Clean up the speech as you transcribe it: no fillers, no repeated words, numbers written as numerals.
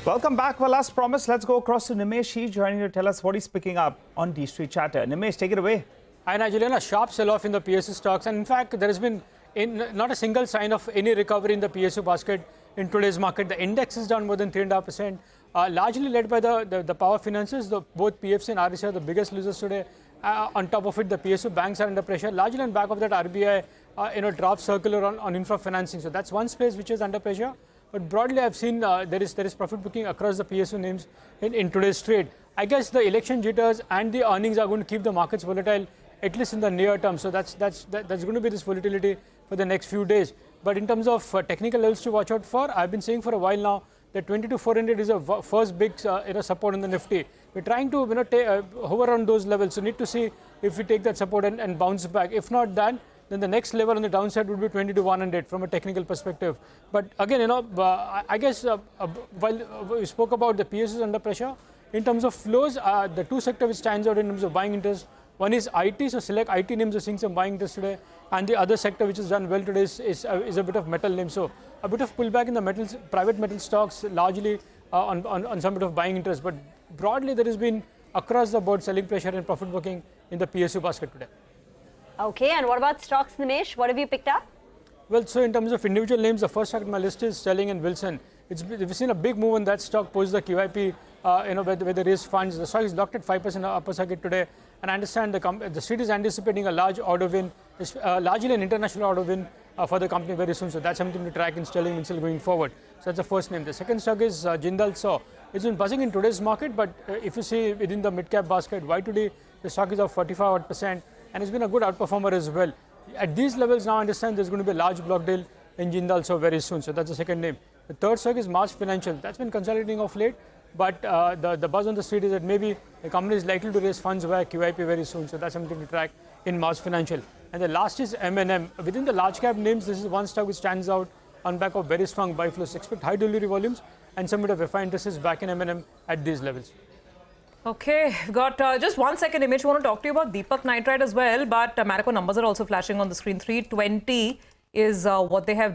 Welcome back. Well, as promised, let's go across to Nimesh Shah joining to tell us what he's picking up on D Street Chatter. Nimesh, take it away. Hi, Nigel. A sharp sell-off in the PSU stocks, and in fact, there has been not a single sign of any recovery in the PSU basket in today's market. The index is down more than 3.5%, largely led by the power finances. Both PFC and REC are the biggest losers today. On top of it, the PSU Banks are under pressure, largely on back of that RBI draft circular on infra financing. So that's one space which is under pressure. But broadly, I've seen there is profit booking across the PSU names in today's trade. I guess the election jitters and the earnings are going to keep the markets volatile, at least in the near term. So that's going to be this volatility for the next few days. But in terms of technical levels to watch out for, I've been saying for a while now that 22,400 is a first big support in the Nifty. We're trying to hover on those levels. So need to see if we take that support and bounce back. If not that, then the next level on the downside would be 22,100 from a technical perspective. But again, I guess while we spoke about the PSUs under pressure, in terms of flows, the two sectors which stands out in terms of buying interest, one is IT, so select IT names are seeing some buying interest today, and the other sector which has done well today is a bit of metal names. So a bit of pullback in the metals, private metal stocks, largely on some bit of buying interest. But broadly, there has been across the board selling pressure and profit booking in the PSU basket today. Okay, and what about stocks, Nimesh? What have you picked up? Well, so in terms of individual names, the first stock on my list is Sterling and Wilson. We've seen a big move on that stock post the QIP, where they raised funds. The stock is locked at 5% upper circuit today, and I understand the street is anticipating a large order win, largely an international order win for the company very soon. So that's something to track in Sterling and Wilson going forward. So that's the first name. The second stock is Jindal Saw. It's been buzzing in today's market, but if you see within the mid-cap basket, today the stock is up 45%, and it's been a good outperformer as well. At these levels now, I understand there's going to be a large block deal in Jindal Saw very soon. So that's the second name. The third stock is March Financial. That's been consolidating of late, but the buzz on the street is that maybe the company is likely to raise funds via QIP very soon. So that's something to track in March Financial. And the last is M&M. Within the large cap names, this is one stock which stands out on back of very strong buy flows. Expect high delivery volumes and some bit of FI interest back in M&M at these levels. Okay, we've got just 1 second, Image. I want to talk to you about Deepak Nitrite as well, but Marico numbers are also flashing on the screen. 320 is what they have done.